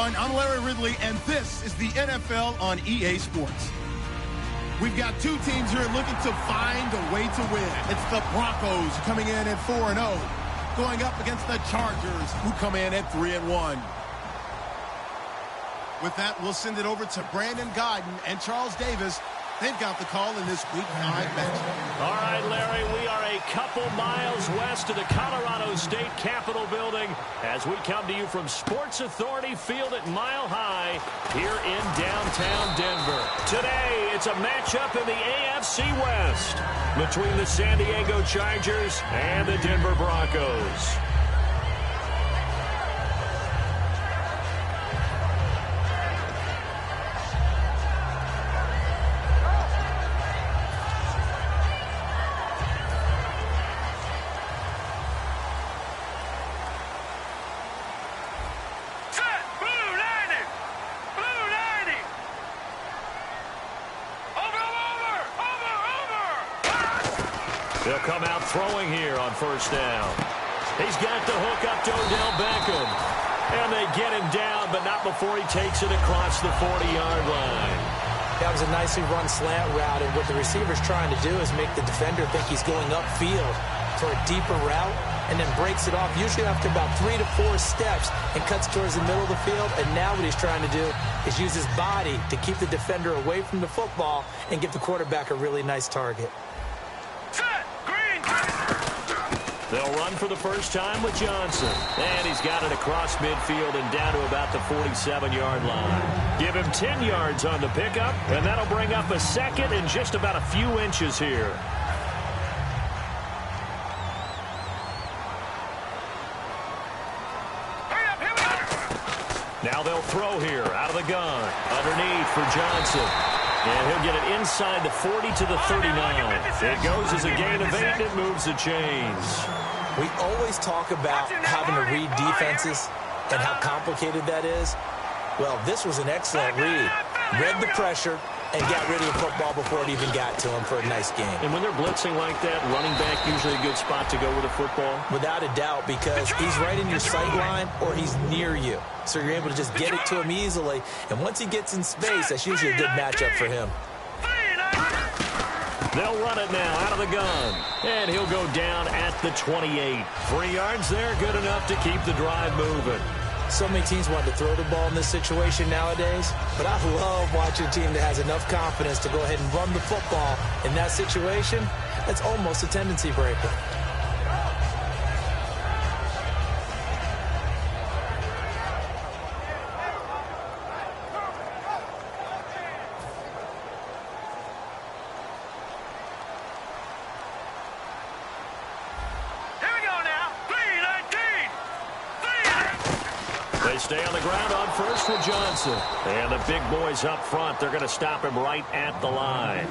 everyone. I'm Larry Ridley, and this is the NFL on EA Sports. We've got two teams here looking to find a way to win. It's the Broncos coming in at 4-0, going up against the Chargers, who come in at 3-1. With that, we'll send it over to Brandon Godden and Charles Davis. They've got the call in this Week 5 matchup. All right, Larry, we are a couple miles west of the Colorado State Capitol building as we come to you from Sports Authority Field at Mile High here in downtown Denver. Today, it's a matchup in the AFC West between the San Diego Chargers and the Denver Broncos. They'll come out throwing here on first down. He's got the hook up to Odell Beckham. And they get him down, but not before he takes it across the 40-yard line. That was a nicely run slant route, and what the receiver's trying to do is make the defender think he's going upfield for a deeper route, and then breaks it off, usually after about 3 to 4 steps, and cuts towards the middle of the field. And now what he's trying to do is use his body to keep the defender away from the football and give the quarterback a really nice target. They'll run for the first time with Johnson. And he's got it across midfield and down to about the 47-yard line. Give him 10 yards on the pickup, and that'll bring up a second in just about a few inches here. Now they'll throw here out of the gun. Underneath for Johnson. And he'll get it inside the 40 to the 39. It goes as a gain of 8, and it moves the chains. We always talk about having to read defenses and how complicated that is. Well, this was an excellent read. Read the pressure and got rid of the football before it even got to him for a nice game. And when they're blitzing like that, running back usually a good spot to go with a football? Without a doubt, because he's right in your sight line or he's near you. So you're able to just get it to him easily. And once he gets in space, that's usually a good matchup for him. They'll run it now out of the gun. And he'll go down at the 28. 3 yards there, good enough to keep the drive moving. So many teams want to throw the ball in this situation nowadays, but I love watching a team that has enough confidence to go ahead and run the football in that situation. That's almost a tendency breaker. They stay on the ground on first with Johnson. And the big boys up front, they're going to stop him right at the line.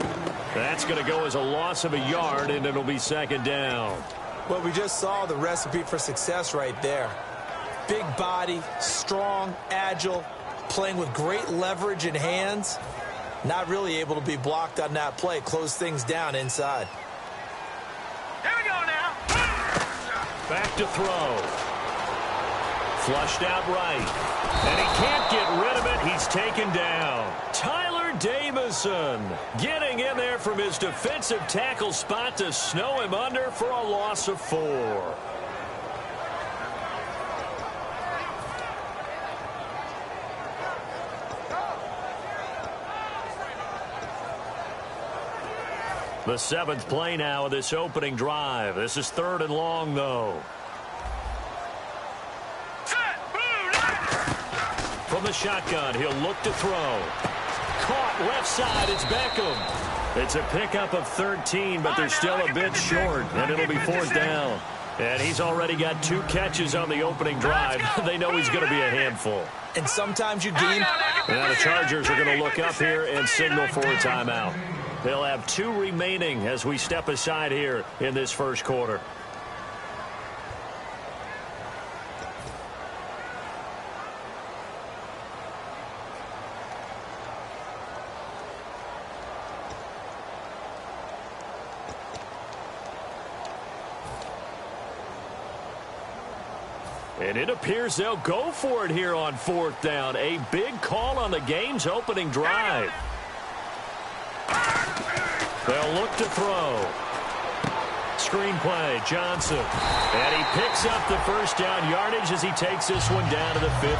That's going to go as a loss of a yard, and it'll be second down. Well, we just saw the recipe for success right there. Big body, strong, agile, playing with great leverage in hands. Not really able to be blocked on that play. Close things down inside. Here we go now. Back to throw. Flushed out right. And he can't get rid of it. He's taken down. Tyler Davison getting in there from his defensive tackle spot to snow him under for a loss of 4. The 7th play now of this opening drive. This is 3rd and long, though. From the shotgun, he'll look to throw. Caught left side, it's Beckham. It's a pickup of 13, but they're still a bit short, and it'll be 4th down. And he's already got 2 catches on the opening drive. They know he's going to be a handful. And sometimes you game. Now the Chargers are going to look up here and signal for a timeout. They'll have 2 remaining as we step aside here in this first quarter. And it appears they'll go for it here on 4th down. A big call on the game's opening drive. They'll look to throw. Screenplay, Johnson. And he picks up the first down yardage as he takes this one down to the 15.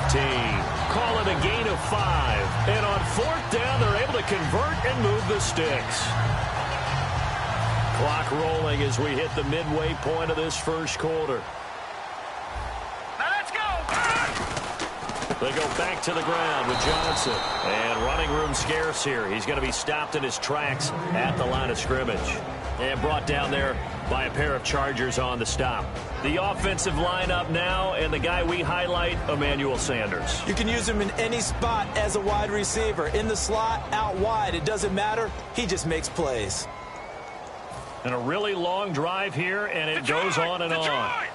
Call it a gain of 5. And on 4th down, they're able to convert and move the sticks. Clock rolling as we hit the midway point of this first quarter. They go back to the ground with Johnson. And running room scarce here. He's going to be stopped in his tracks at the line of scrimmage. And brought down there by a pair of Chargers on the stop. The offensive lineup now, and the guy we highlight, Emmanuel Sanders. You can use him in any spot as a wide receiver. In the slot, out wide. It doesn't matter. He just makes plays. And a really long drive here, and it goes on and on.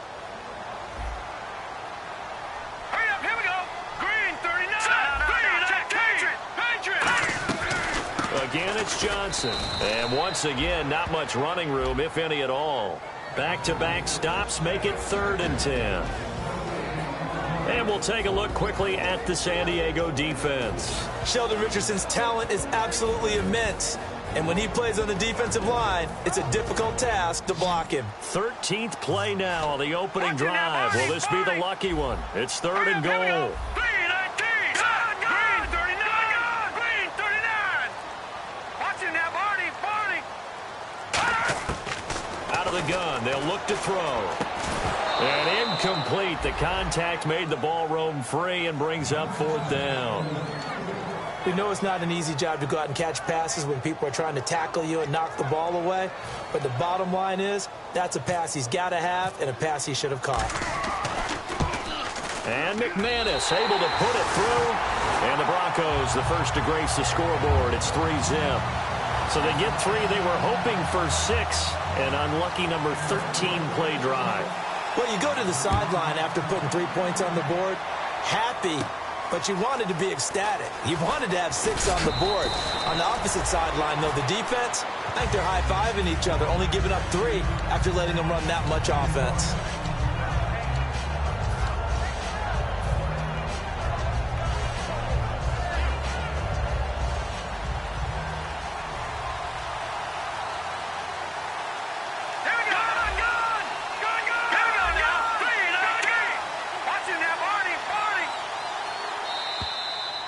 Again, it's Johnson. And once again, not much running room, if any at all. Back-to-back stops make it 3rd and 10. And we'll take a look quickly at the San Diego defense. Sheldon Richardson's talent is absolutely immense. And when he plays on the defensive line, it's a difficult task to block him. 13th play now on the opening drive. Will this be the lucky one? It's 3rd and goal. Out of the gun, they'll look to throw. And incomplete. The contact made the ball roam free and brings up 4th down. We know it's not an easy job to go out and catch passes when people are trying to tackle you and knock the ball away. But the bottom line is, that's a pass he's got to have and a pass he should have caught. And McManus able to put it through. And the Broncos, the first to grace the scoreboard. It's 3-zip. So they get 3. They were hoping for 6. An unlucky number 13 play drive. Well, you go to the sideline after putting 3 points on the board, happy, but you wanted to be ecstatic. You wanted to have 6 on the board. On the opposite sideline, though, the defense, I think they're high-fiving each other, only giving up 3 after letting them run that much offense.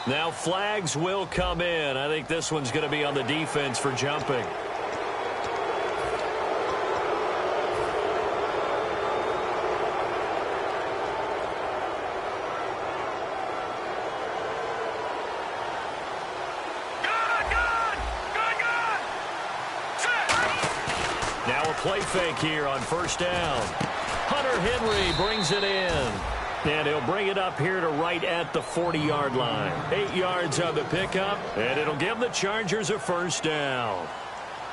Now flags will come in. I think this one's going to be on the defense for jumping. Now a play fake here on 1st down. Hunter Henry brings it in. And he'll bring it up here to right at the 40-yard line. 8 yards on the pickup, and it'll give the Chargers a 1st down.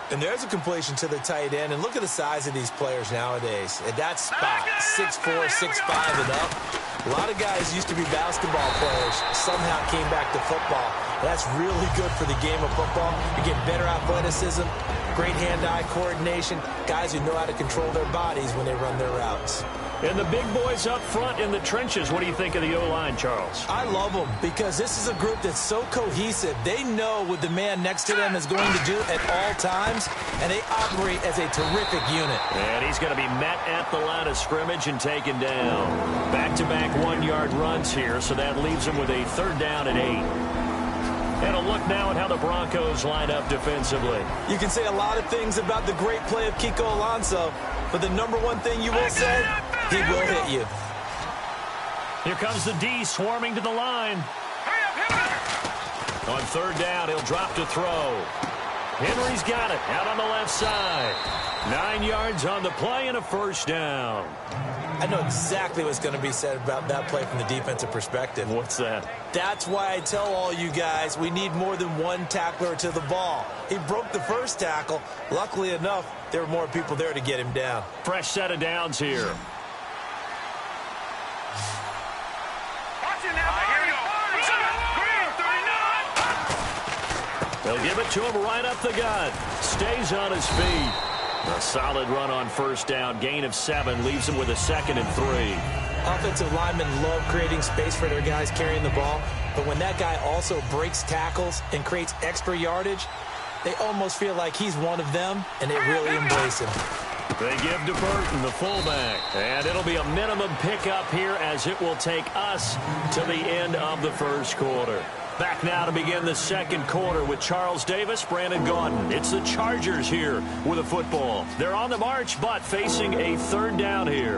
And there's a completion to the tight end. And look at the size of these players nowadays. At that spot, 6'4", 6'5", and up. A lot of guys used to be basketball players, somehow came back to football. That's really good for the game of football. You get better athleticism, great hand-eye coordination, guys who know how to control their bodies when they run their routes. And the big boys up front in the trenches. What do you think of the O-line, Charles? I love them because this is a group that's so cohesive. They know what the man next to them is going to do at all times, and they operate as a terrific unit. And he's going to be met at the line of scrimmage and taken down. Back-to-back 1-yard runs here, so that leaves him with a 3rd down and 8. And a look now at how the Broncos line up defensively. You can say a lot of things about the great play of Kiko Alonso, but the number one thing you will say, he will hit you. Here comes the D swarming to the line. On 3rd down, he'll drop to throw. Henry's got it out on the left side. 9 yards on the play and a 1st down. I know exactly what's going to be said about that play from the defensive perspective. What's that? That's why I tell all you guys we need more than one tackler to the ball. He broke the first tackle. Luckily enough, there were more people there to get him down. Fresh set of downs here. They'll give it to him right up the gut. Stays on his feet. A solid run on 1st down. Gain of 7 leaves him with a 2nd and 3. Offensive linemen love creating space for their guys carrying the ball, but when that guy also breaks tackles and creates extra yardage, they almost feel like he's one of them, and they really embrace him. They give to Burton, the fullback. And it'll be a minimum pickup here as it will take us to the end of the first quarter. Back now to begin the second quarter with Charles Davis, Brandon Gaudin. It's the Chargers here with a football. They're on the march, but facing a third down here.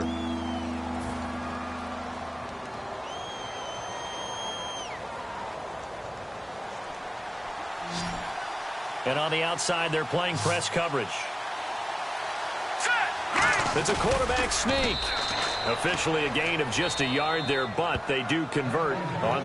And on the outside, they're playing press coverage. It's a quarterback sneak. Officially a gain of just a yard there, but they do convert on